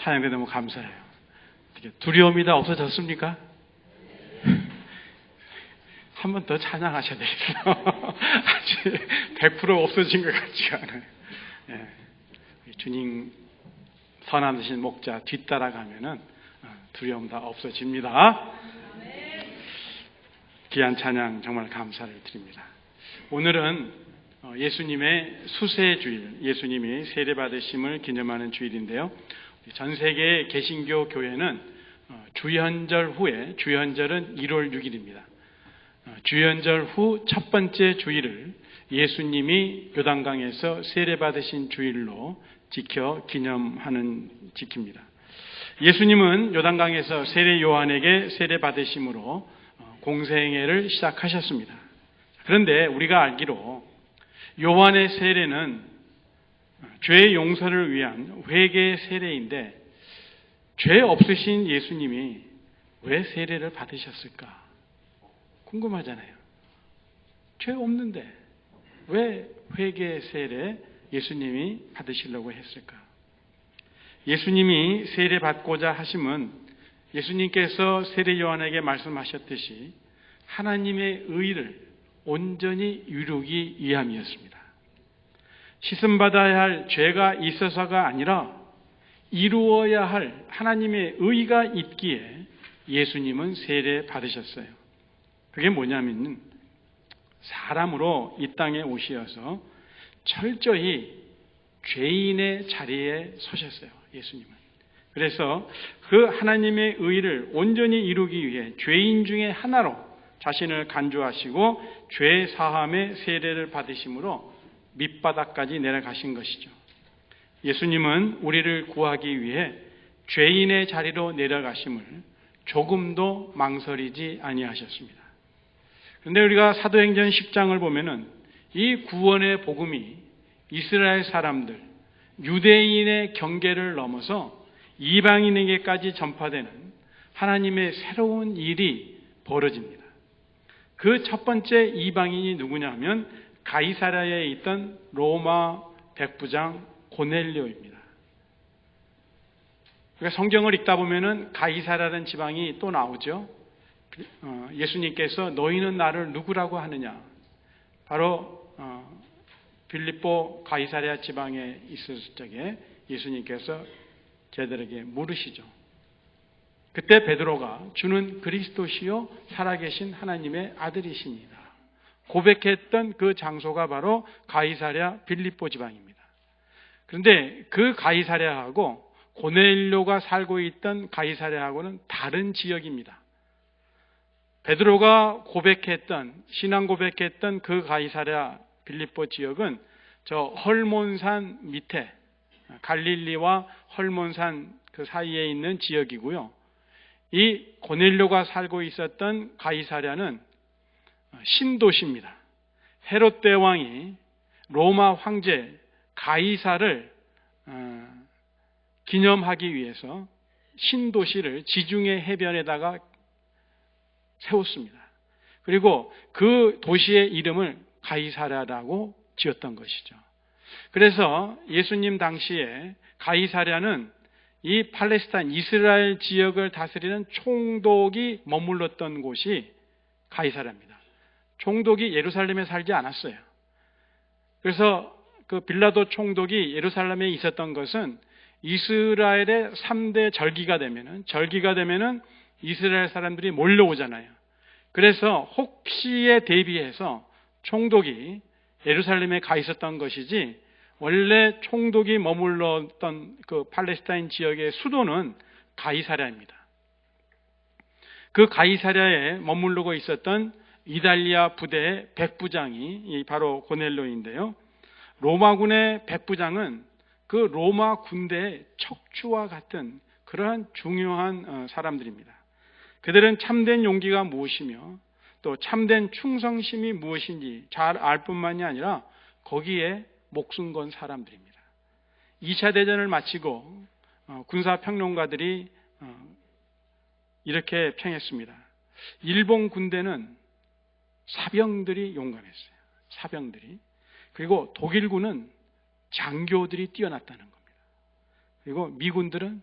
찬양대 너무 감사해요. 두려움이 다 없어졌습니까? 한 번 더 찬양하셔야 되겠어요. 아직 100% 없어진 것 같지가 않아요. 예. 주님 선하신 목자 뒤따라가면은 두려움 다 없어집니다. 귀한 찬양 정말 감사를 드립니다. 오늘은 예수님의 수세 주일, 예수님이 세례받으심을 기념하는 주일인데요. 전 세계 개신교 교회는 주현절 후에, 주현절은 1월 6일입니다. 주현절 후 첫 번째 주일을 예수님이 요단강에서 세례받으신 주일로 지킵니다. 예수님은 요단강에서 세례 요한에게 세례받으심으로 공생애를 시작하셨습니다. 그런데 우리가 알기로 요한의 세례는 죄 용서를 위한 회개 세례인데 죄 없으신 예수님이 왜 세례를 받으셨을까? 궁금하잖아요. 죄 없는데 왜 회개 세례 예수님이 받으시려고 했을까? 예수님이 세례 받고자 하심은 예수님께서 세례 요한에게 말씀하셨듯이 하나님의 의를 온전히 이루기 위함이었습니다. 씻음받아야 할 죄가 있어서가 아니라 이루어야 할 하나님의 의가 있기에 예수님은 세례 받으셨어요. 그게 뭐냐면 사람으로 이 땅에 오시어서 철저히 죄인의 자리에 서셨어요. 예수님은. 그래서 그 하나님의 의를 온전히 이루기 위해 죄인 중에 하나로 자신을 간주하시고 죄 사함의 세례를 받으심으로 밑바닥까지 내려가신 것이죠. 예수님은 우리를 구하기 위해 죄인의 자리로 내려가심을 조금도 망설이지 아니하셨습니다. 그런데 우리가 사도행전 10장을 보면은 이 구원의 복음이 이스라엘 사람들, 유대인의 경계를 넘어서 이방인에게까지 전파되는 하나님의 새로운 일이 벌어집니다. 그 첫 번째 이방인이 누구냐면 가이사랴에 있던 로마 백부장 고넬료입니다. 그러니까 성경을 읽다 보면은 가이사랴라는 지방이 또 나오죠. 예수님께서 너희는 나를 누구라고 하느냐? 바로 빌립보 가이사랴 지방에 있었을 적에 예수님께서 제들에게 물으시죠. 그때 베드로가 주는 그리스도시요 살아계신 하나님의 아들이시니라 고백했던 그 장소가 바로 가이사랴 빌립보 지방입니다. 그런데 그 가이사랴하고 고넬료가 살고 있던 가이사랴하고는 다른 지역입니다. 베드로가 신앙 고백했던 그 가이사랴 빌립보 지역은 저 헐몬산 밑에 갈릴리와 헐몬산 그 사이에 있는 지역이고요. 이 고넬료가 살고 있었던 가이사랴는 신도시입니다. 헤롯 대왕이 로마 황제 가이사를 기념하기 위해서 신도시를 지중해 해변에다가 세웠습니다. 그리고 그 도시의 이름을 가이사랴라고 지었던 것이죠. 그래서 예수님 당시에 가이사랴는 이 팔레스타인 이스라엘 지역을 다스리는 총독이 머물렀던 곳이 가이사랴입니다. 총독이 예루살렘에 살지 않았어요. 그래서 그 빌라도 총독이 예루살렘에 있었던 것은 이스라엘의 3대 절기가 되면은 이스라엘 사람들이 몰려오잖아요. 그래서 혹시에 대비해서 총독이 예루살렘에 가 있었던 것이지 원래 총독이 머물렀던 그 팔레스타인 지역의 수도는 가이사랴입니다. 그 가이사랴에 머무르고 있었던 이달리아 부대의 백부장이 바로 고넬료인데요. 로마군의 백부장은 그 로마 군대의 척추와 같은 그러한 중요한 사람들입니다. 그들은 참된 용기가 무엇이며 또 참된 충성심이 무엇인지 잘 알 뿐만이 아니라 거기에 목숨 건 사람들입니다. 2차 대전을 마치고 군사평론가들이 이렇게 평했습니다. 일본 군대는 사병들이 용감했어요. 사병들이. 그리고 독일군은 장교들이 뛰어났다는 겁니다. 그리고 미군들은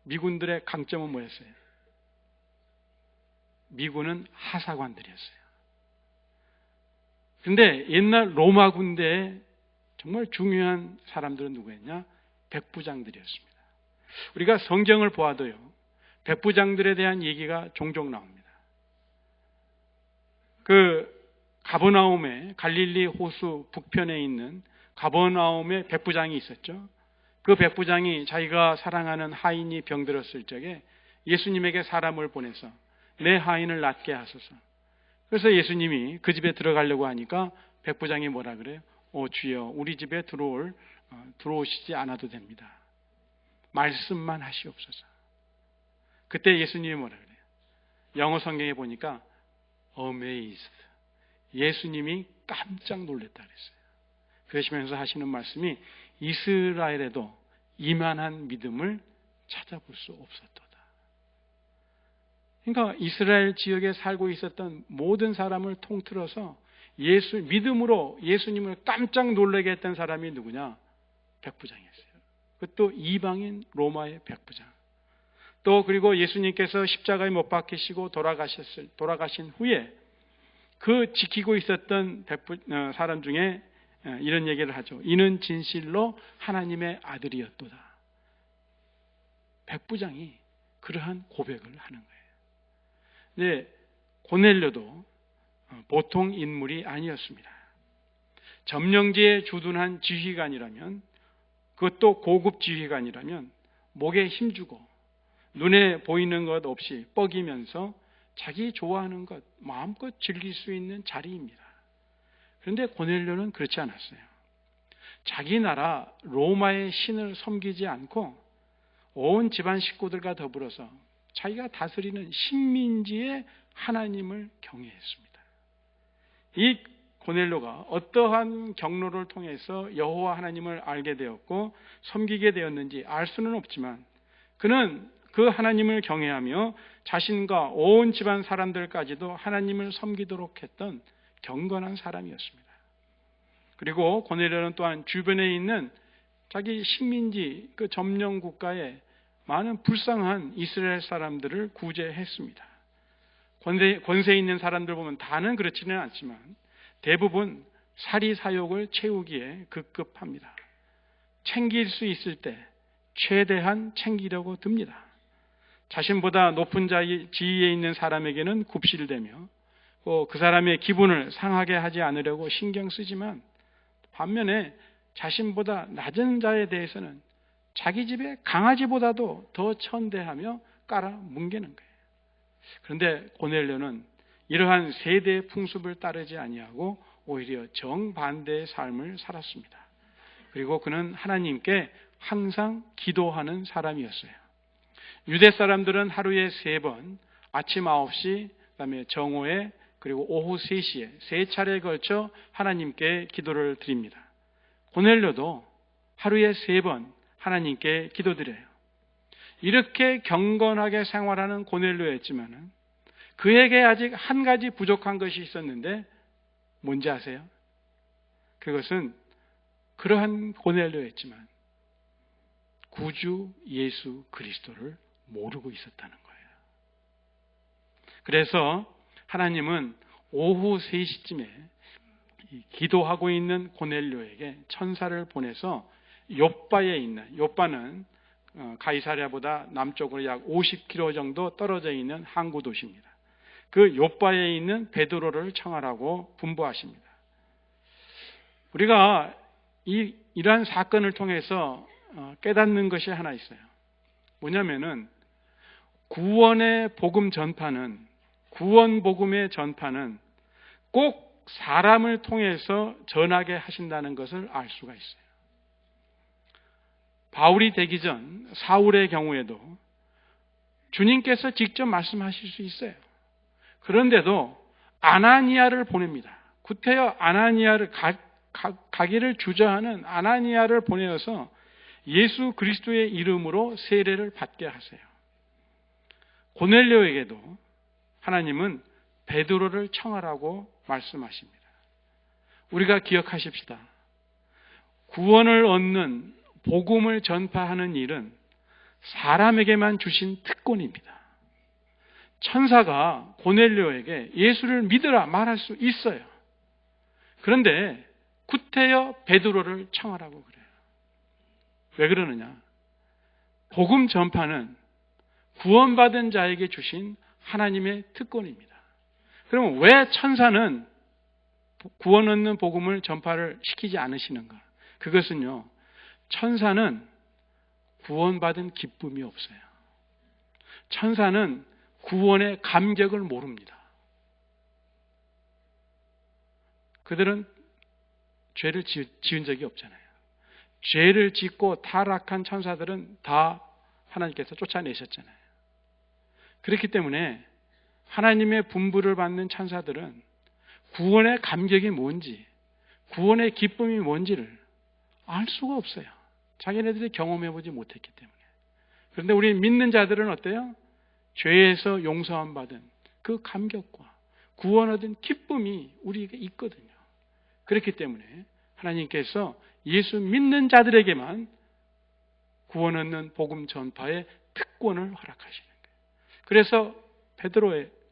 미군들의 강점은 뭐였어요? 미군은 하사관들이었어요. 그런데 옛날 로마 군대에 정말 중요한 사람들은 누구였냐? 백부장들이었습니다. 우리가 성경을 보아도요, 백부장들에 대한 얘기가 종종 나옵니다. 가버나움에, 갈릴리 호수 북편에 있는 가버나움에 백부장이 있었죠. 그 백부장이 자기가 사랑하는 하인이 병들었을 적에 예수님에게 사람을 보내서 내 하인을 낫게 하소서. 그래서 예수님이 그 집에 들어가려고 하니까 백부장이 뭐라 그래요? 주여, 우리 집에 들어오시지 않아도 됩니다. 말씀만 하시옵소서. 그때 예수님이 뭐라 그래요? 영어 성경에 보니까 amazed. 예수님이 깜짝 놀랐다 그랬어요. 그러시면서 하시는 말씀이 이스라엘에도 이만한 믿음을 찾아볼 수 없었도다. 그러니까 이스라엘 지역에 살고 있었던 모든 사람을 통틀어서 믿음으로 예수님을 깜짝 놀라게 했던 사람이 누구냐? 백부장이었어요. 그것도 이방인 로마의 백부장. 또 그리고 예수님께서 십자가에 못 박히시고 돌아가신 후에 그 지키고 있었던 사람 중에 이런 얘기를 하죠. 이는 진실로 하나님의 아들이었도다. 백부장이 그러한 고백을 하는 거예요. 근데 고넬료도 보통 인물이 아니었습니다. 점령지에 주둔한 지휘관이라면, 그것도 고급 지휘관이라면 목에 힘주고 눈에 보이는 것 없이 뻐기면서 자기 좋아하는 것 마음껏 즐길 수 있는 자리입니다. 그런데 고넬료는 그렇지 않았어요. 자기 나라 로마의 신을 섬기지 않고 온 집안 식구들과 더불어서 자기가 다스리는 식민지의 하나님을 경외했습니다. 이 고넬료가 어떠한 경로를 통해서 여호와 하나님을 알게 되었고 섬기게 되었는지 알 수는 없지만 그는 그 하나님을 경외하며 자신과 온 집안 사람들까지도 하나님을 섬기도록 했던 경건한 사람이었습니다. 그리고 고넬료는 또한 주변에 있는 자기 식민지 그 점령 국가에 많은 불쌍한 이스라엘 사람들을 구제했습니다. 권세 있는 사람들 보면 다는 그렇지는 않지만 대부분 사리사욕을 채우기에 급급합니다. 챙길 수 있을 때 최대한 챙기려고 듭니다. 자신보다 높은 지위에 있는 사람에게는 굽실대며 그 사람의 기분을 상하게 하지 않으려고 신경 쓰지만 반면에 자신보다 낮은 자에 대해서는 자기 집의 강아지보다도 더 천대하며 깔아뭉개는 거예요. 그런데 고넬료는 이러한 세대의 풍습을 따르지 아니하고 오히려 정반대의 삶을 살았습니다. 그리고 그는 하나님께 항상 기도하는 사람이었어요. 유대 사람들은 하루에 3번, 아침 9시, 그다음에 정오에, 그리고 오후 3시에 3차례에 걸쳐 하나님께 기도를 드립니다. 고넬료도 하루에 3번 하나님께 기도드려요. 이렇게 경건하게 생활하는 고넬료였지만 그에게 아직 한 가지 부족한 것이 있었는데 뭔지 아세요? 그것은 그러한 고넬료였지만 구주 예수 그리스도를 모르고 있었다는 거예요. 그래서 하나님은 오후 3시쯤에 기도하고 있는 고넬료에게 천사를 보내서 욥바에 있는, 욥바는 가이사랴보다 남쪽으로 약 50km 정도 떨어져 있는 항구 도시입니다. 그 욥바에 있는 베드로를 청하라고 분부하십니다. 우리가 이러한 사건을 통해서 깨닫는 것이 하나 있어요. 뭐냐면은 구원의 복음 전파는, 구원 복음의 전파는 꼭 사람을 통해서 전하게 하신다는 것을 알 수가 있어요. 바울이 되기 전 사울의 경우에도 주님께서 직접 말씀하실 수 있어요. 그런데도 아나니아를 보냅니다. 구태여 아나니아를 가기를 주저하는 아나니아를 보내어서 예수 그리스도의 이름으로 세례를 받게 하세요. 고넬료에게도 하나님은 베드로를 청하라고 말씀하십니다. 우리가 기억하십시다. 구원을 얻는 복음을 전파하는 일은 사람에게만 주신 특권입니다. 천사가 고넬료에게 예수를 믿으라 말할 수 있어요. 그런데 구태여 베드로를 청하라고 그래요. 왜 그러느냐? 복음 전파는 구원받은 자에게 주신 하나님의 특권입니다. 그러면 왜 천사는 구원 얻는 복음을 전파를 시키지 않으시는가? 그것은요, 천사는 구원받은 기쁨이 없어요. 천사는 구원의 감격을 모릅니다. 그들은 죄를 지은 적이 없잖아요. 죄를 짓고 타락한 천사들은 다 하나님께서 쫓아내셨잖아요. 그렇기 때문에 하나님의 분부를 받는 천사들은 구원의 감격이 뭔지, 구원의 기쁨이 뭔지를 알 수가 없어요. 자기네들이 경험해보지 못했기 때문에. 그런데 우리 믿는 자들은 어때요? 죄에서 용서함 받은 그 감격과 구원 얻은 기쁨이 우리에게 있거든요. 그렇기 때문에 하나님께서 예수 믿는 자들에게만 구원 얻는 복음 전파의 특권을 허락하시는 거예요. 그래서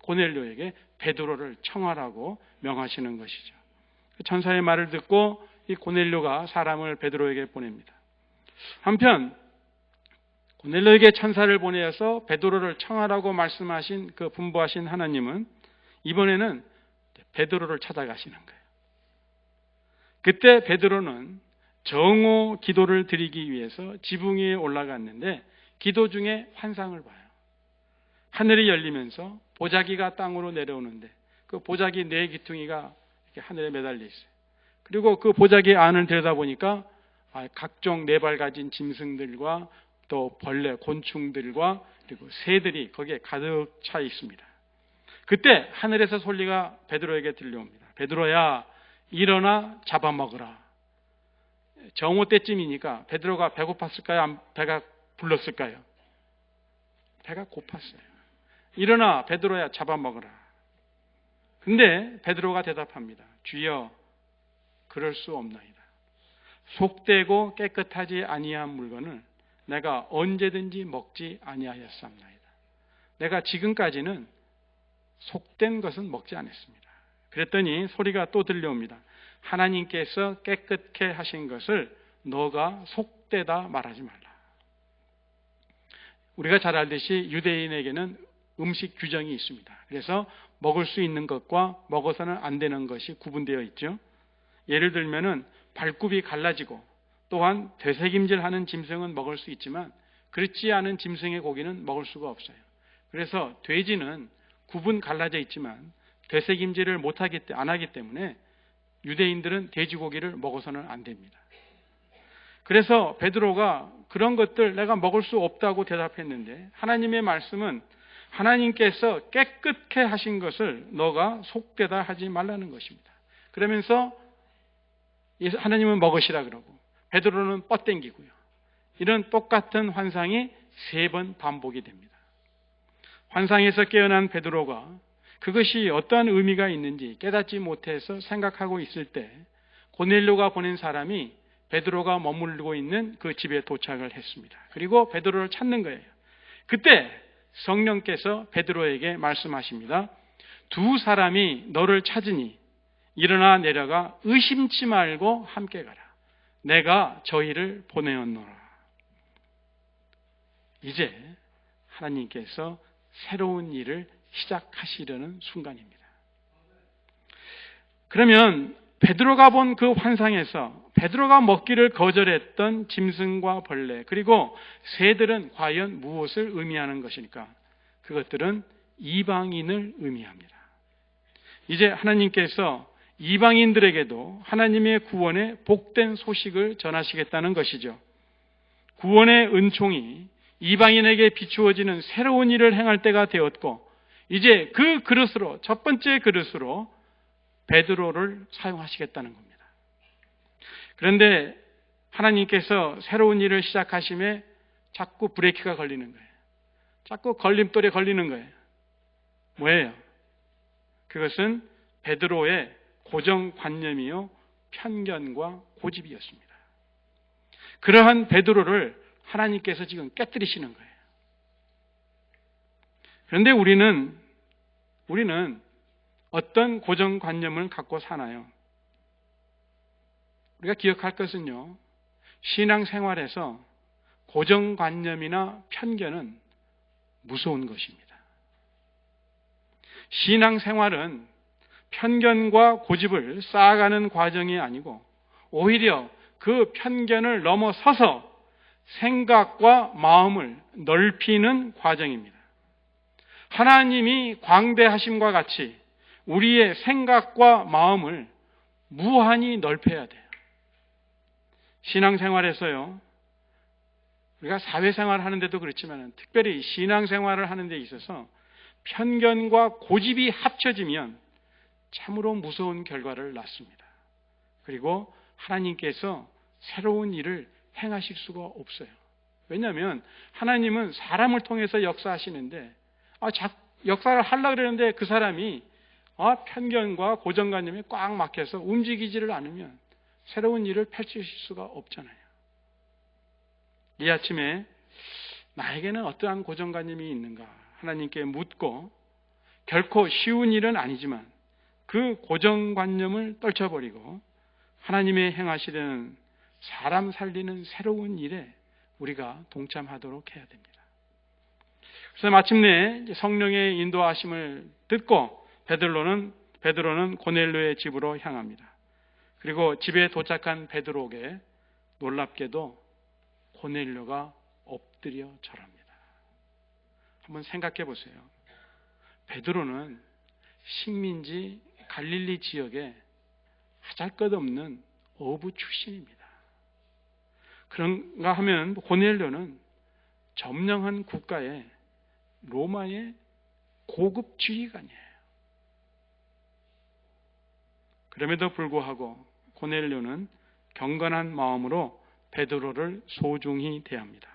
고넬료에게 베드로를 청하라고 명하시는 것이죠. 천사의 말을 듣고 이 고넬료가 사람을 베드로에게 보냅니다. 한편 고넬료에게 천사를 보내어서 베드로를 청하라고 말씀하신 그 분부하신 하나님은 이번에는 베드로를 찾아가시는 거예요. 그때 베드로는 정오 기도를 드리기 위해서 지붕 위에 올라갔는데 기도 중에 환상을 봐요. 하늘이 열리면서 보자기가 땅으로 내려오는데 그 보자기 네 기퉁이가 이렇게 하늘에 매달려 있어요. 그리고 그 보자기 안을 들여다보니까 각종 네 발 가진 짐승들과 또 벌레, 곤충들과 그리고 새들이 거기에 가득 차 있습니다. 그때 하늘에서 소리가 베드로에게 들려옵니다. 베드로야, 일어나 잡아먹으라. 정오 때쯤이니까 베드로가 배고팠을까요? 배가 불렀을까요? 배가 고팠어요. 일어나 베드로야 잡아먹으라. 근데 베드로가 대답합니다. 주여, 그럴 수 없나이다. 속되고 깨끗하지 아니한 물건을 내가 언제든지 먹지 아니하였사옵나이다. 내가 지금까지는 속된 것은 먹지 않았습니다. 그랬더니 소리가 또 들려옵니다. 하나님께서 깨끗게 하신 것을 너가 속되다 말하지 말라. 우리가 잘 알듯이 유대인에게는 음식 규정이 있습니다. 그래서 먹을 수 있는 것과 먹어서는 안 되는 것이 구분되어 있죠. 예를 들면은 발굽이 갈라지고 또한 되새김질하는 짐승은 먹을 수 있지만 그렇지 않은 짐승의 고기는 먹을 수가 없어요. 그래서 돼지는 굽은 갈라져 있지만 되새김질을 안 하기 때문에 유대인들은 돼지고기를 먹어서는 안 됩니다. 그래서 베드로가 그런 것들 내가 먹을 수 없다고 대답했는데 하나님의 말씀은 하나님께서 깨끗게 하신 것을 너가 속되다 하지 말라는 것입니다. 그러면서 하나님은 먹으시라 그러고 베드로는 뻗땡기고요. 이런 똑같은 환상이 3번 반복이 됩니다. 환상에서 깨어난 베드로가 그것이 어떠한 의미가 있는지 깨닫지 못해서 생각하고 있을 때 고넬료가 보낸 사람이 베드로가 머물고 있는 그 집에 도착을 했습니다. 그리고 베드로를 찾는 거예요. 그때 성령께서 베드로에게 말씀하십니다. 2 사람이 너를 찾으니 일어나 내려가 의심치 말고 함께 가라. 내가 저희를 보내었노라. 이제 하나님께서 새로운 일을 시작하시려는 순간입니다. 그러면 베드로가 본 그 환상에서 베드로가 먹기를 거절했던 짐승과 벌레 그리고 새들은 과연 무엇을 의미하는 것일까? 그것들은 이방인을 의미합니다. 이제 하나님께서 이방인들에게도 하나님의 구원의 복된 소식을 전하시겠다는 것이죠. 구원의 은총이 이방인에게 비추어지는 새로운 일을 행할 때가 되었고 이제 그 그릇으로 첫 번째 그릇으로 베드로를 사용하시겠다는 겁니다. 그런데 하나님께서 새로운 일을 시작하심에 자꾸 브레이크가 걸리는 거예요. 자꾸 걸림돌에 걸리는 거예요. 뭐예요? 그것은 베드로의 고정관념이요 편견과 고집이었습니다. 그러한 베드로를 하나님께서 지금 깨뜨리시는 거예요. 그런데 우리는 어떤 고정관념을 갖고 사나요? 우리가 기억할 것은요, 신앙생활에서 고정관념이나 편견은 무서운 것입니다. 신앙생활은 편견과 고집을 쌓아가는 과정이 아니고 오히려 그 편견을 넘어서서 생각과 마음을 넓히는 과정입니다. 하나님이 광대하심과 같이 우리의 생각과 마음을 무한히 넓혀야 돼요. 신앙생활에서요, 우리가 사회생활 하는데도 그렇지만 특별히 신앙생활을 하는 데 있어서 편견과 고집이 합쳐지면 참으로 무서운 결과를 낳습니다. 그리고 하나님께서 새로운 일을 행하실 수가 없어요. 왜냐하면 하나님은 사람을 통해서 역사하시는데 역사를 하려고 그러는데 그 사람이 편견과 고정관념에 꽉 막혀서 움직이지를 않으면 새로운 일을 펼칠 수가 없잖아요. 이 아침에 나에게는 어떠한 고정관념이 있는가 하나님께 묻고, 결코 쉬운 일은 아니지만 그 고정관념을 떨쳐버리고 하나님의 행하시려는 사람 살리는 새로운 일에 우리가 동참하도록 해야 됩니다. 그래서 마침내 성령의 인도하심을 듣고 베드로는 고넬료의 집으로 향합니다. 그리고 집에 도착한 베드로에게 놀랍게도 고넬료가 엎드려 절합니다. 한번 생각해 보세요. 베드로는 식민지 갈릴리 지역의 하잘것없는 어부 출신입니다. 그런가 하면 고넬료는 점령한 국가의 로마의 고급 지휘관이에요. 그럼에도 불구하고 고넬료는 경건한 마음으로 베드로를 소중히 대합니다.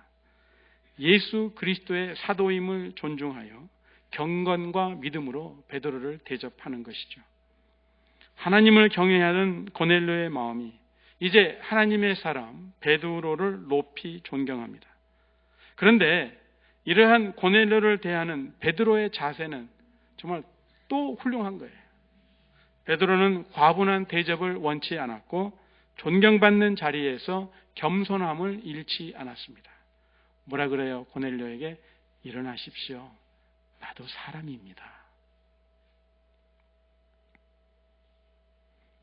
예수 그리스도의 사도임을 존중하여 경건과 믿음으로 베드로를 대접하는 것이죠. 하나님을 경외하는 고넬료의 마음이 이제 하나님의 사람 베드로를 높이 존경합니다. 그런데 이러한 고넬료를 대하는 베드로의 자세는 정말 또 훌륭한 거예요. 베드로는 과분한 대접을 원치 않았고 존경받는 자리에서 겸손함을 잃지 않았습니다. 뭐라 그래요? 고넬료에게 일어나십시오. 나도 사람입니다.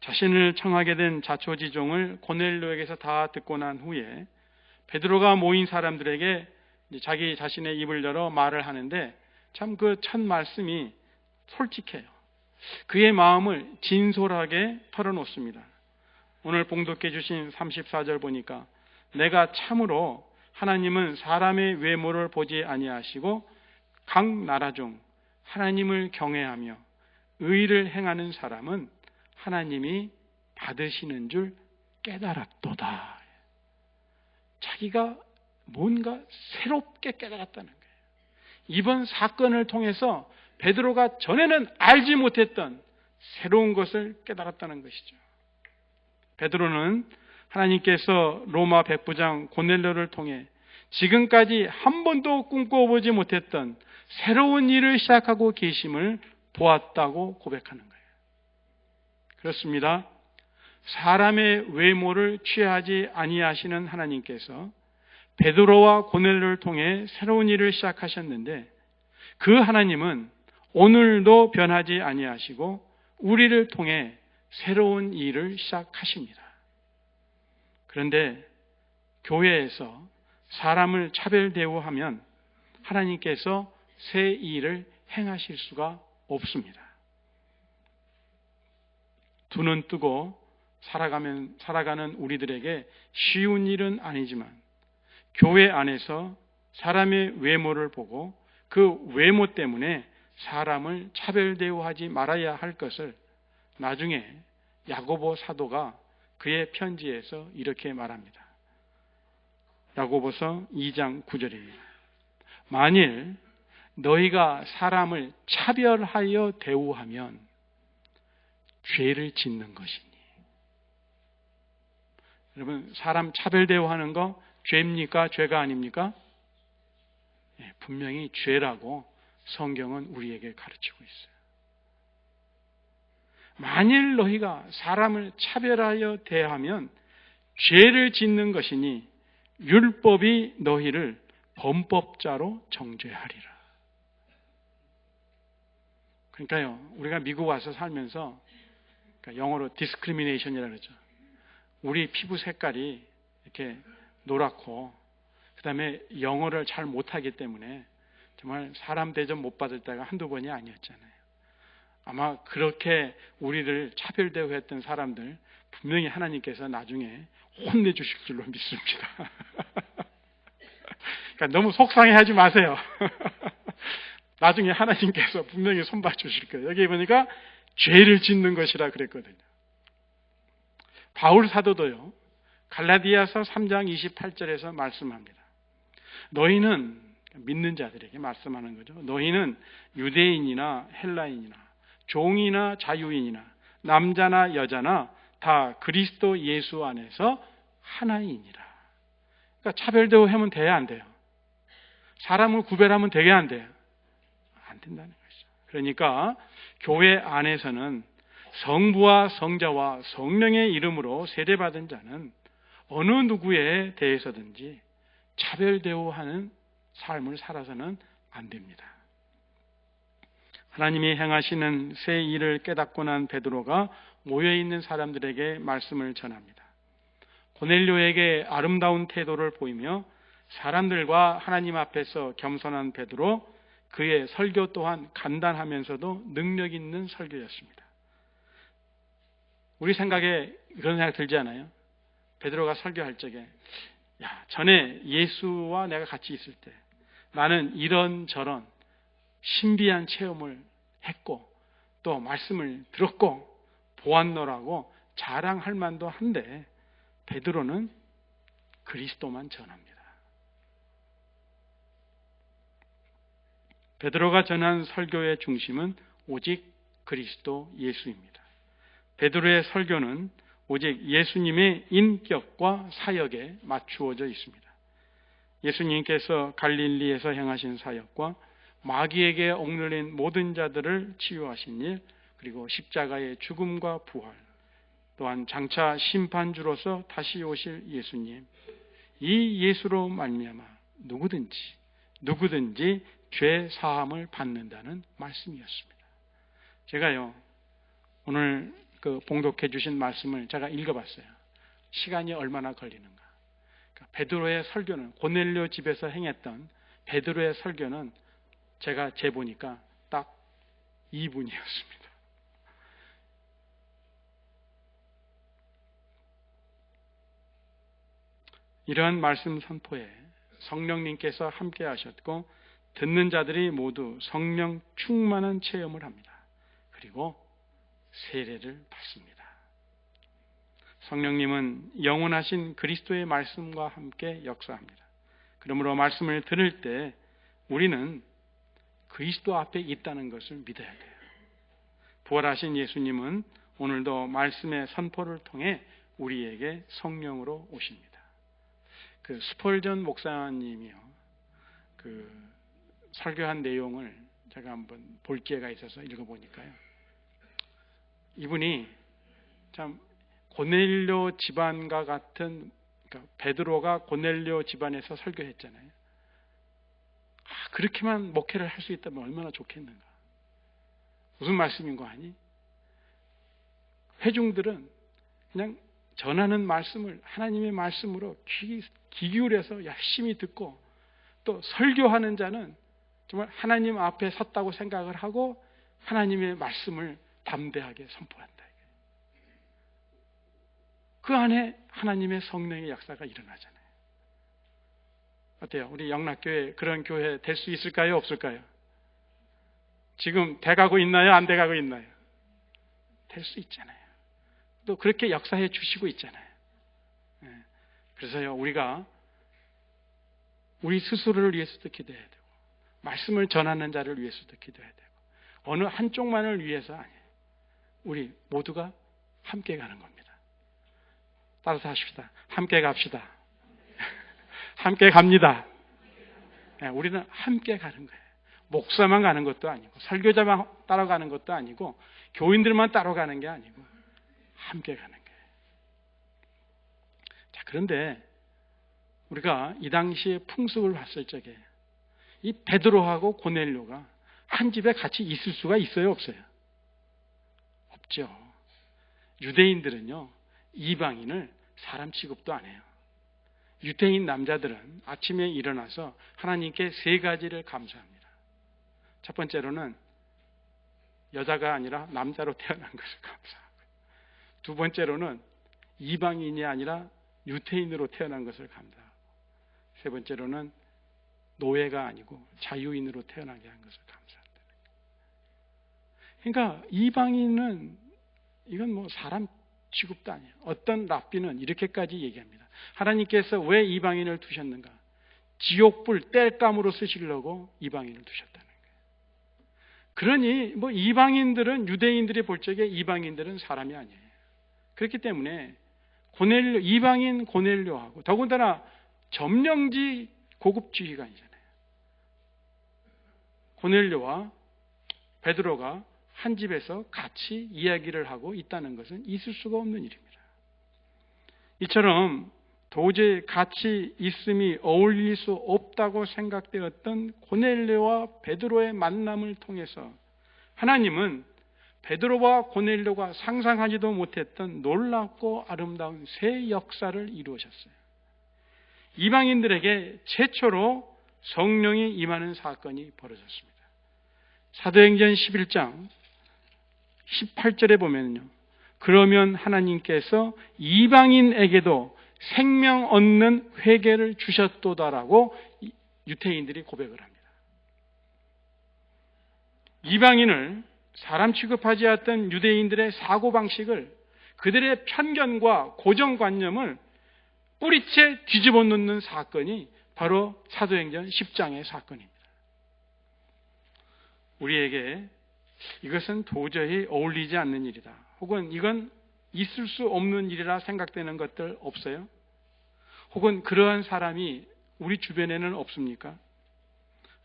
자신을 청하게 된 자초지종을 고넬료에게서 다 듣고 난 후에 베드로가 모인 사람들에게 자기 자신의 입을 열어 말을 하는데 참 그 첫 말씀이 솔직해요. 그의 마음을 진솔하게 털어놓습니다. 오늘 봉독해 주신 34절 보니까 내가 참으로 하나님은 사람의 외모를 보지 아니하시고 각 나라 중 하나님을 경외하며 의를 행하는 사람은 하나님이 받으시는 줄 깨달았도다. 자기가 뭔가 새롭게 깨달았다는 거예요. 이번 사건을 통해서 베드로가 전에는 알지 못했던 새로운 것을 깨달았다는 것이죠. 베드로는 하나님께서 로마 백부장 고넬료를 통해 지금까지 한 번도 꿈꿔보지 못했던 새로운 일을 시작하고 계심을 보았다고 고백하는 거예요. 그렇습니다. 사람의 외모를 취하지 아니하시는 하나님께서 베드로와 고넬료를 통해 새로운 일을 시작하셨는데 그 하나님은 오늘도 변하지 아니하시고 우리를 통해 새로운 일을 시작하십니다. 그런데 교회에서 사람을 차별 대우하면 하나님께서 새 일을 행하실 수가 없습니다. 두 눈 뜨고 살아가는 우리들에게 쉬운 일은 아니지만 교회 안에서 사람의 외모를 보고 그 외모 때문에 사람을 차별 대우하지 말아야 할 것을 나중에 야고보 사도가 그의 편지에서 이렇게 말합니다. 야고보서 2장 9절입니다. 만일 너희가 사람을 차별하여 대우하면 죄를 짓는 것이니. 여러분, 사람 차별 대우하는 거 죄입니까? 죄가 아닙니까? 분명히 죄라고 성경은 우리에게 가르치고 있어요. 만일 너희가 사람을 차별하여 대하면 죄를 짓는 것이니 율법이 너희를 범법자로 정죄하리라. 그러니까요, 우리가 미국 와서 살면서, 그러니까 영어로 discrimination이라고 그러죠. 우리 피부 색깔이 이렇게 노랗고, 그 다음에 영어를 잘 못하기 때문에 정말 사람 대접 못 받을 때가 한두 번이 아니었잖아요. 아마 그렇게 우리를 차별 대우했던 사람들 분명히 하나님께서 나중에 혼내주실 줄로 믿습니다. 그러니까 너무 속상해하지 마세요. 나중에 하나님께서 분명히 손봐 주실 거예요. 여기 보니까 죄를 짓는 것이라 그랬거든요. 바울 사도도요, 갈라디아서 3장 28절에서 말씀합니다. 너희는, 믿는 자들에게 말씀하는 거죠. 너희는 유대인이나 헬라인이나 종이나 자유인이나 남자나 여자나 다 그리스도 예수 안에서 하나이니라. 그러니까 차별 대우하면 돼야 안 돼요? 사람을 구별하면 되게 안 돼요? 안 된다는 것이죠. 그러니까 교회 안에서는 성부와 성자와 성령의 이름으로 세례받은 자는 어느 누구에 대해서든지 차별 대우하는 삶을 살아서는 안 됩니다. 하나님이 행하시는 새 일을 깨닫고 난 베드로가 모여있는 사람들에게 말씀을 전합니다. 고넬료에게 아름다운 태도를 보이며 사람들과 하나님 앞에서 겸손한 베드로, 그의 설교 또한 간단하면서도 능력 있는 설교였습니다. 우리 생각에 그런 생각 들지 않아요? 베드로가 설교할 적에, 전에 예수와 내가 같이 있을 때 나는 이런저런 신비한 체험을 했고 또 말씀을 들었고 보았노라고 자랑할 만도 한데, 베드로는 그리스도만 전합니다. 베드로가 전한 설교의 중심은 오직 그리스도 예수입니다. 베드로의 설교는 오직 예수님의 인격과 사역에 맞추어져 있습니다. 예수님께서 갈릴리에서 행하신 사역과 마귀에게 억눌린 모든 자들을 치유하신 일, 그리고 십자가의 죽음과 부활, 또한 장차 심판주로서 다시 오실 예수님, 이 예수로 말미암아 누구든지 죄 사함을 받는다는 말씀이었습니다. 제가요, 오늘 봉독해 주신 말씀을 제가 읽어봤어요. 시간이 얼마나 걸리는가. 그러니까 베드로의 설교는, 고넬료 집에서 행했던 베드로의 설교는 제가 재보니까 딱 2분이었습니다. 이러한 말씀 선포에 성령님께서 함께 하셨고 듣는 자들이 모두 성령 충만한 체험을 합니다. 그리고 세례를 받습니다. 성령님은 영원하신 그리스도의 말씀과 함께 역사합니다. 그러므로 말씀을 들을 때 우리는 그리스도 앞에 있다는 것을 믿어야 돼요. 부활하신 예수님은 오늘도 말씀의 선포를 통해 우리에게 성령으로 오십니다. 스펄전 목사님이요, 설교한 내용을 제가 한번 볼 기회가 있어서 읽어보니까요, 이분이 참 고넬료 집안과 같은, 그러니까 베드로가 고넬료 집안에서 설교했잖아요. 그렇게만 목회를 할 수 있다면 얼마나 좋겠는가. 무슨 말씀인 거 아니? 회중들은 그냥 전하는 말씀을 하나님의 말씀으로 귀 기울여서 열심히 듣고, 또 설교하는 자는 정말 하나님 앞에 섰다고 생각을 하고 하나님의 말씀을 담대하게 선포한다. 그 안에 하나님의 성령의 역사가 일어나잖아요. 어때요? 우리 영락교회 그런 교회 될 수 있을까요? 없을까요? 지금 돼가고 있나요? 안 돼가고 있나요? 될 수 있잖아요. 또 그렇게 역사해 주시고 있잖아요. 그래서요, 우리가 우리 스스로를 위해서도 기도해야 되고, 말씀을 전하는 자를 위해서도 기도해야 되고, 어느 한쪽만을 위해서 아니에요. 우리 모두가 함께 가는 겁니다. 따라서 하십시다. 함께 갑시다. 함께 갑니다. 네, 우리는 함께 가는 거예요. 목사만 가는 것도 아니고 설교자만 따라가는 것도 아니고 교인들만 따라가는 게 아니고 함께 가는 거예요. 자, 그런데 우리가 이 당시의 풍습을 봤을 적에 이 베드로하고 고넬료가 한 집에 같이 있을 수가 있어요, 없어요? 없죠. 유대인들은요, 이방인을 사람 취급도 안 해요. 유대인 남자들은 아침에 일어나서 하나님께 세 가지를 감사합니다. 첫 번째로는 여자가 아니라 남자로 태어난 것을 감사하고, 두 번째로는 이방인이 아니라 유대인으로 태어난 것을 감사하고, 세 번째로는 노예가 아니고 자유인으로 태어나게 한 것을 감사한다. 그러니까 이방인은 이건 뭐 사람 취급도 아니에요. 어떤 랍비는 이렇게까지 얘기합니다. 하나님께서 왜 이방인을 두셨는가? 지옥불 땔감으로 쓰시려고 이방인을 두셨다는 거예요. 그러니 뭐 이방인들은 유대인들이 볼 적에 이방인들은 사람이 아니에요. 그렇기 때문에 이방인 고넬료하고 더군다나 점령지 고급 지휘관이잖아요. 고넬료와 베드로가 한 집에서 같이 이야기를 하고 있다는 것은 있을 수가 없는 일입니다. 이처럼 도저히 같이 있음이 어울릴 수 없다고 생각되었던 고넬료와 베드로의 만남을 통해서 하나님은 베드로와 고넬료가 상상하지도 못했던 놀랍고 아름다운 새 역사를 이루셨어요. 이방인들에게 최초로 성령이 임하는 사건이 벌어졌습니다. 사도행전 11장 18절에 보면요. 그러면 하나님께서 이방인에게도 생명 얻는 회개를 주셨도다라고 유대인들이 고백을 합니다. 이방인을 사람 취급하지 않았던 유대인들의 사고방식을, 그들의 편견과 고정관념을 뿌리채 뒤집어 놓는 사건이 바로 사도행전 10장의 사건입니다. 우리에게 이것은 도저히 어울리지 않는 일이다, 혹은 이건 있을 수 없는 일이라 생각되는 것들 없어요? 혹은 그러한 사람이 우리 주변에는 없습니까?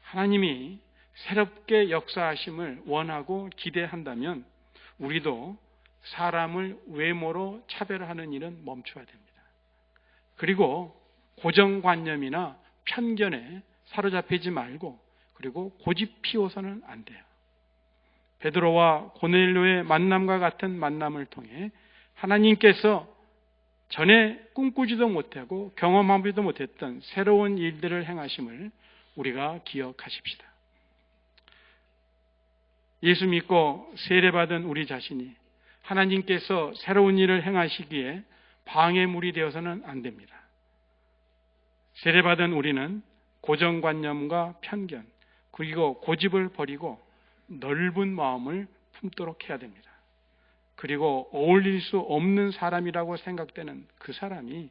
하나님이 새롭게 역사하심을 원하고 기대한다면 우리도 사람을 외모로 차별하는 일은 멈춰야 됩니다. 그리고 고정관념이나 편견에 사로잡히지 말고, 그리고 고집 피워서는 안 돼요. 베드로와 고넬료의 만남과 같은 만남을 통해 하나님께서 전에 꿈꾸지도 못하고 경험하지도 못했던 새로운 일들을 행하심을 우리가 기억하십시다. 예수 믿고 세례받은 우리 자신이 하나님께서 새로운 일을 행하시기에 방해물이 되어서는 안 됩니다. 세례받은 우리는 고정관념과 편견, 그리고 고집을 버리고 넓은 마음을 품도록 해야 됩니다. 그리고 어울릴 수 없는 사람이라고 생각되는 그 사람이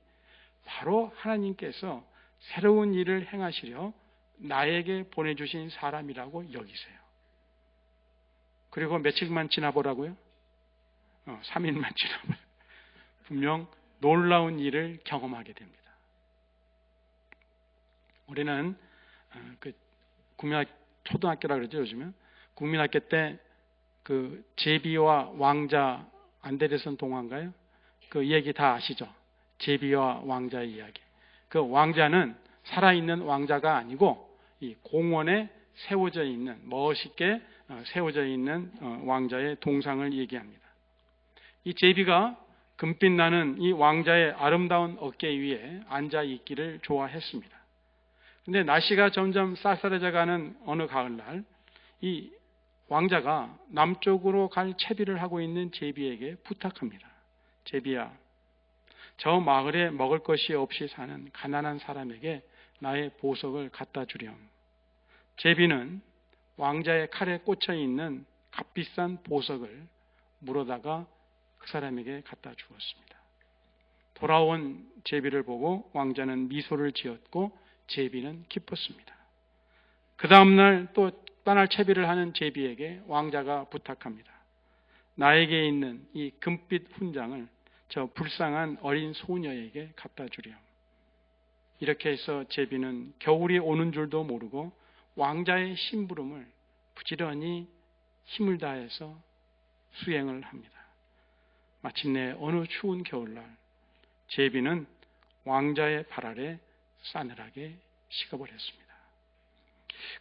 바로 하나님께서 새로운 일을 행하시려 나에게 보내주신 사람이라고 여기세요. 그리고 며칠만 지나보라고요? 3일만 지나보라. 분명 놀라운 일을 경험하게 됩니다. 우리는 초등학교라 그러죠, 요즘은. 국민학교 때 그 제비와 왕자, 안데르슨 동화인가요? 그 얘기 다 아시죠? 제비와 왕자의 이야기. 그 왕자는 살아있는 왕자가 아니고 이 공원에 세워져 있는, 멋있게 세워져 있는 왕자의 동상을 얘기합니다. 이 제비가 금빛 나는 이 왕자의 아름다운 어깨 위에 앉아 있기를 좋아했습니다. 그런데 날씨가 점점 쌀쌀해져 가는 어느 가을날, 이 왕자가 남쪽으로 갈 채비를 하고 있는 제비에게 부탁합니다. 제비야, 저 마을에 먹을 것이 없이 사는 가난한 사람에게 나의 보석을 갖다 주렴. 제비는 왕자의 칼에 꽂혀 있는 값비싼 보석을 물어다가 그 사람에게 갖다 주었습니다. 돌아온 제비를 보고 왕자는 미소를 지었고 제비는 기뻤습니다. 그 다음날 또 떠날 채비를 하는 제비에게 왕자가 부탁합니다. 나에게 있는 이 금빛 훈장을 저 불쌍한 어린 소녀에게 갖다 주렴. 이렇게 해서 제비는 겨울이 오는 줄도 모르고 왕자의 심부름을 부지런히 힘을 다해서 수행을 합니다. 마침내 어느 추운 겨울날 제비는 왕자의 발 아래 싸늘하게 식어버렸습니다.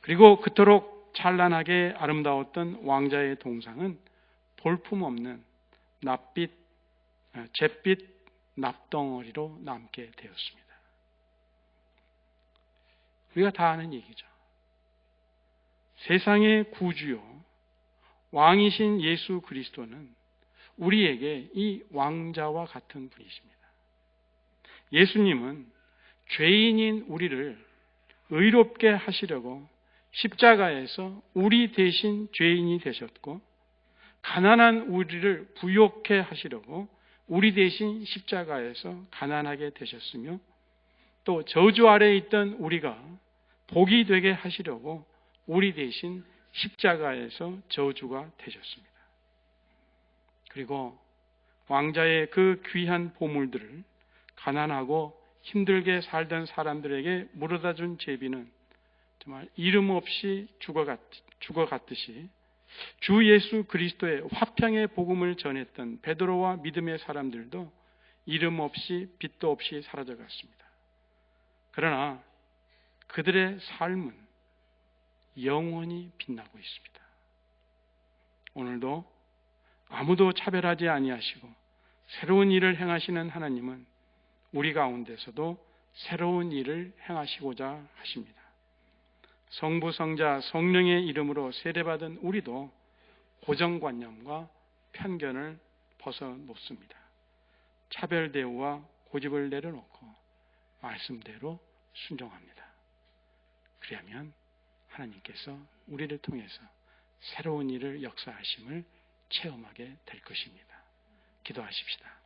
그리고 그토록 찬란하게 아름다웠던 왕자의 동상은 볼품없는 잿빛 납덩어리로 남게 되었습니다. 우리가 다 아는 얘기죠. 세상의 구주요 왕이신 예수 그리스도는 우리에게 이 왕자와 같은 분이십니다. 예수님은 죄인인 우리를 의롭게 하시려고 십자가에서 우리 대신 죄인이 되셨고, 가난한 우리를 부욕해 하시려고 우리 대신 십자가에서 가난하게 되셨으며, 또 저주 아래에 있던 우리가 복이 되게 하시려고 우리 대신 십자가에서 저주가 되셨습니다. 그리고 왕자의 그 귀한 보물들을 가난하고 힘들게 살던 사람들에게 물어다 준 제비는 정말 이름 없이 죽어갔듯이 주 예수 그리스도의 화평의 복음을 전했던 베드로와 믿음의 사람들도 이름 없이 빛도 없이 사라져갔습니다. 그러나 그들의 삶은 영원히 빛나고 있습니다. 오늘도 아무도 차별하지 아니하시고 새로운 일을 행하시는 하나님은 우리 가운데서도 새로운 일을 행하시고자 하십니다. 성부, 성자, 성령의 이름으로 세례받은 우리도 고정관념과 편견을 벗어놓습니다. 차별 대우와 고집을 내려놓고 말씀대로 순종합니다. 그리하면 하나님께서 우리를 통해서 새로운 일을 역사하심을 체험하게 될 것입니다. 기도하십시다.